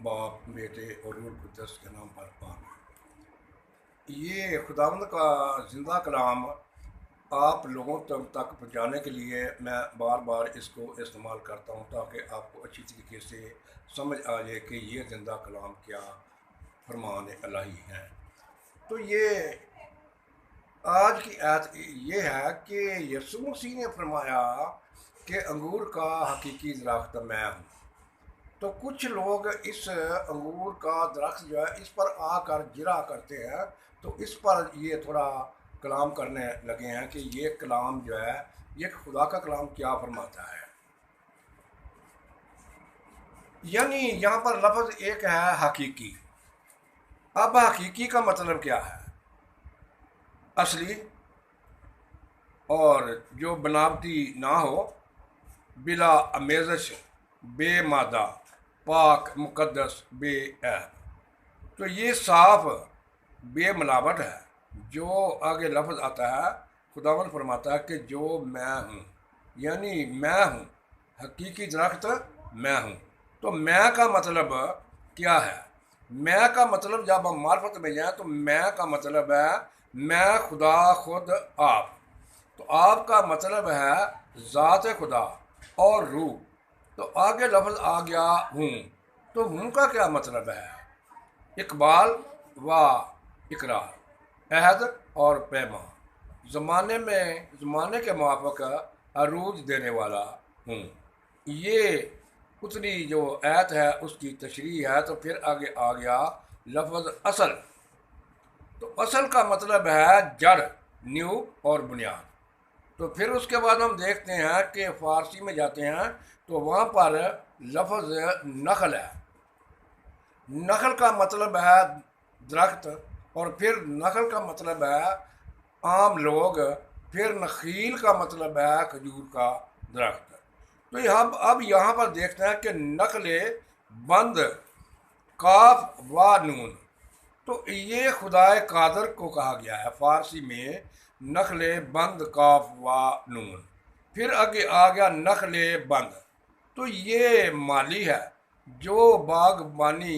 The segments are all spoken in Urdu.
باپ بیٹے اور روح القدس کے نام پر آمین۔ یہ خداوند کا زندہ کلام آپ لوگوں تک پہنچانے کے لیے میں بار بار اس کو استعمال کرتا ہوں تاکہ آپ کو اچھی طریقے سے سمجھ آ جائے کہ یہ زندہ کلام کیا فرمان الہی ہے۔ تو یہ آج کی آیت یہ ہے کہ یسوع مسیح نے فرمایا کہ انگور کا حقیقی درخت میں ہوں۔ تو کچھ لوگ اس انگور کا درخت جو ہے اس پر آ کر جرا کرتے ہیں، تو اس پر یہ تھوڑا کلام کرنے لگے ہیں کہ یہ کلام جو ہے یہ خدا کا کلام کیا فرماتا ہے۔ یعنی یہاں پر لفظ ایک ہے حقیقی۔ اب حقیقی کا مطلب کیا ہے؟ اصلی اور جو بناوٹی نہ ہو، بلا آمیزش، بے مادہ، پاک مقدس، بے عیب۔ تو یہ صاف بے ملاوٹ ہے۔ جو آگے لفظ آتا ہے خداوند فرماتا ہے کہ جو میں ہوں، یعنی میں ہوں، حقیقی درخت میں ہوں۔ تو میں کا مطلب کیا ہے؟ میں کا مطلب جب ہم معرفت میں جائیں تو میں کا مطلب ہے میں خدا خود آپ۔ تو آپ کا مطلب ہے ذات خدا اور روح۔ تو آگے لفظ آ گیا ہوں۔ تو ہوں کا کیا مطلب ہے؟ اقبال و اقرار، عہد اور پیمان، زمانے کے موافق عروج دینے والا ہوں۔ یہ اتنی جو آیت ہے اس کی تشریح ہے۔ تو پھر آگے آ گیا لفظ اصل۔ تو اصل کا مطلب ہے جڑ، نیو اور بنیاد۔ تو پھر اس کے بعد ہم دیکھتے ہیں کہ فارسی میں جاتے ہیں تو وہاں پر لفظ نخل ہے۔ نخل کا مطلب ہے درخت، اور پھر نخل کا مطلب ہے عام لوگ، پھر نخیل کا مطلب ہے کھجور کا درخت۔ تو اب یہاں پر دیکھتے ہیں کہ نخل بند کاف و نون، تو یہ خدائے قادر کو کہا گیا ہے فارسی میں نخل بند کاف و نون۔ پھر آگے آ گیا نخل بند، تو یہ مالی ہے جو باغبانی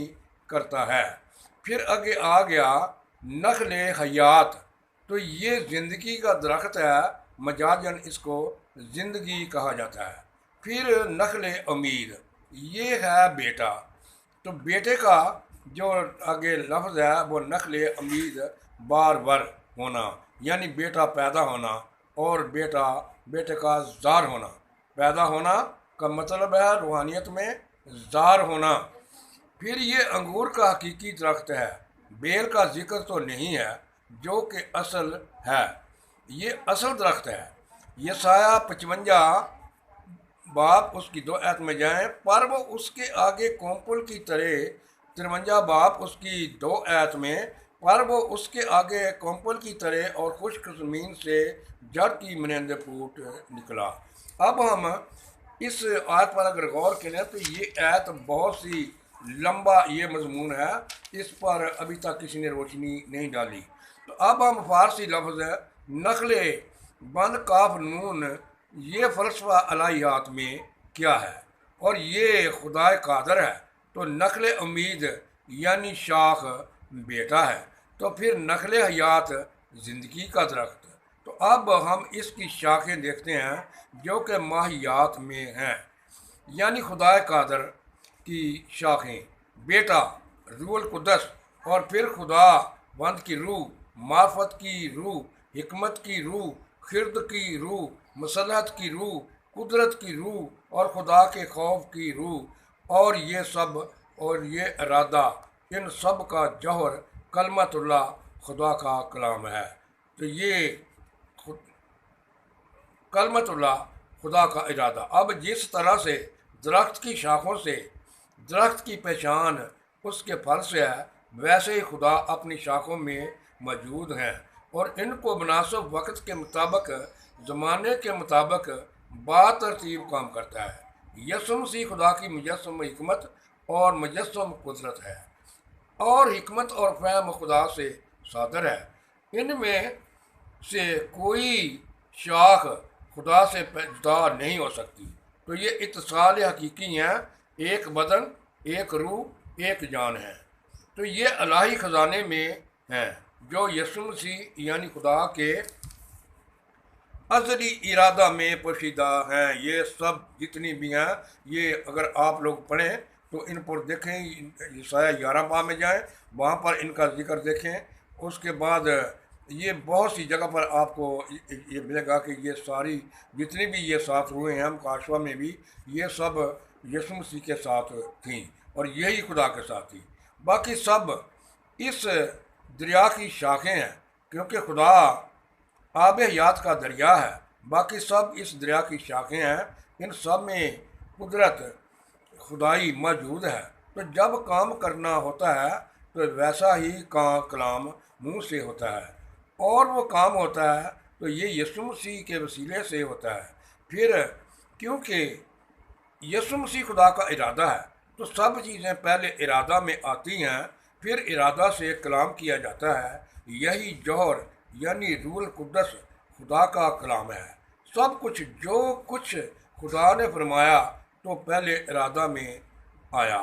کرتا ہے۔ پھر آگے آ گیا نخل حیات، تو یہ زندگی کا درخت ہے، مجازاً اس کو زندگی کہا جاتا ہے۔ پھر نخل امید، یہ ہے بیٹا۔ تو بیٹے کا جو آگے لفظ ہے وہ نخل امید، بار بار ہونا، یعنی بیٹا پیدا ہونا، اور بیٹے کا زار ہونا۔ پیدا ہونا کا مطلب ہے روحانیت میں زار ہونا۔ پھر یہ انگور کا حقیقی درخت ہے۔ بیل کا ذکر تو نہیں ہے جو کہ اصل ہے، یہ اصل درخت ہے۔ یسایہ 55 باپ اس کی 2 آیت میں جائیں، پر وہ اس کے آگے کومپل کی طرح، 53 باپ اس کی 2 آیت میں، پر وہ اس کے آگے کومپل کی طرح اور خشک زمین سے جڑ کی مانند پھوٹ نکلا۔ اب ہم اس آیت پر اگر غور کریں تو یہ آیت بہت سی لمبا یہ مضمون ہے، اس پر ابھی تک کسی نے روشنی نہیں ڈالی۔ تو اب ہم فارسی لفظ نخل بند کاف نون، یہ فلسفہ الہیات میں کیا ہے، اور یہ خدائے قادر ہے۔ تو نخل امید یعنی شاخ بیٹا ہے۔ تو پھر نخل حیات زندگی کا درخت۔ تو اب ہم اس کی شاخیں دیکھتے ہیں جو کہ ماہیات میں ہیں، یعنی خدائے قادر کی شاخیں، بیٹا، روح القدس، اور پھر خدا بند کی روح، معرفت کی روح، حکمت کی روح، خرد کی روح، مصلحت کی روح، قدرت کی روح، اور خدا کے خوف کی روح، اور یہ سب اور یہ ارادہ، ان سب کا جوہر کلمت اللہ خدا کا کلام ہے۔ تو یہ کلمت اللہ خدا کا ارادہ۔ اب جس طرح سے درخت کی شاخوں سے درخت کی پہچان اس کے پھل سے ہے، ویسے ہی خدا اپنی شاخوں میں موجود ہیں، اور ان کو مناسب وقت کے مطابق، زمانے کے مطابق باترتیب کام کرتا ہے۔ یسوع مسیح خدا کی مجسم حکمت اور مجسم قدرت ہے، اور حکمت اور فہم خدا سے صادر ہے۔ ان میں سے کوئی شاخ خدا سے جدا نہیں ہو سکتی۔ تو یہ اتصال حقیقی ہیں، ایک بدن، ایک روح، ایک جان ہیں۔ تو یہ الہی خزانے میں ہیں جو یسوع مسیح یعنی خدا کے ازلی ارادہ میں پوشیدہ ہیں۔ یہ سب جتنی بھی ہیں، یہ اگر آپ لوگ پڑھیں تو ان پر دیکھیں، یسایہ 11 باب میں جائیں، وہاں پر ان کا ذکر دیکھیں۔ اس کے بعد یہ بہت سی جگہ پر آپ کو یہ ملے گا کہ یہ ساری جتنی بھی یہ ساتھ ہوئے ہیں مکاشفہ میں بھی، یہ سب یسوع مسیح کے ساتھ تھیں اور یہی خدا کے ساتھ تھی۔ باقی سب اس دریا کی شاخیں ہیں، کیونکہ خدا آب حیات کا دریا ہے۔ باقی سب اس دریا کی شاخیں ہیں، ان سب میں قدرت خدائی موجود ہے۔ تو جب کام کرنا ہوتا ہے تو ویسا ہی کلام منہ سے ہوتا ہے، اور وہ کام ہوتا ہے تو یہ یسوع مسیح کے وسیلے سے ہوتا ہے۔ پھر کیونکہ یسوع مسیح خدا کا ارادہ ہے تو سب چیزیں پہلے ارادہ میں آتی ہیں، پھر ارادہ سے کلام کیا جاتا ہے۔ یہی جوہر یعنی روح القدس خدا کا کلام ہے۔ سب کچھ جو کچھ خدا نے فرمایا تو پہلے ارادہ میں آیا،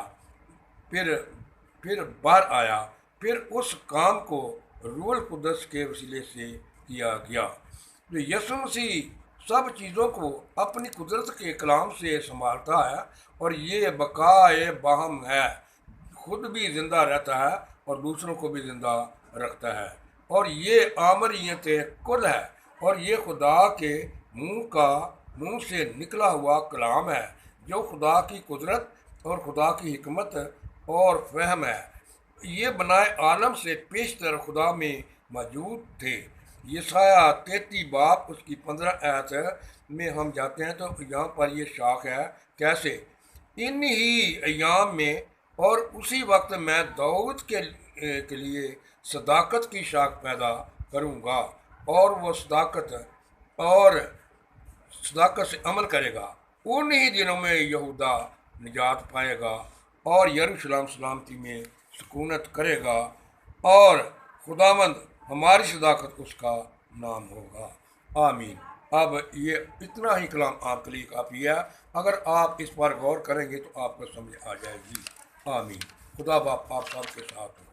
پھر باہر آیا، پھر اس کام کو روح القدس کے وسیلے سے کیا گیا۔ تو یسوع مسیح سب چیزوں کو اپنی قدرت کے کلام سے سنبھالتا ہے، اور یہ بقائے باہم ہے، خود بھی زندہ رہتا ہے اور دوسروں کو بھی زندہ رکھتا ہے، اور یہ آمریت کل ہے، اور یہ خدا کے منہ سے نکلا ہوا کلام ہے جو خدا کی قدرت اور خدا کی حکمت اور فہم ہے۔ یہ بنائے عالم سے پیشتر خدا میں موجود تھے۔ یسایہ 33 باب اس کی 15 آیت میں ہم جاتے ہیں تو یہاں پر یہ شاخ ہے کیسے، ان ہی ایام میں اور اسی وقت میں داؤد کے لیے صداقت کی شاخ پیدا کروں گا، اور وہ صداقت سے عمل کرے گا۔ انہی دنوں میں یہودا نجات پائے گا اور یروشلم سلامتی میں سکونت کرے گا، اور خداوند ہماری صداقت اس کا نام ہوگا۔ آمین۔ اب یہ اتنا ہی کلام آپ کے لیے کافی ہے، اگر آپ اس پر غور کریں گے تو آپ کو سمجھ آ جائے گی۔ آمین۔ خدا باپ آپ سب کے ساتھ ہو۔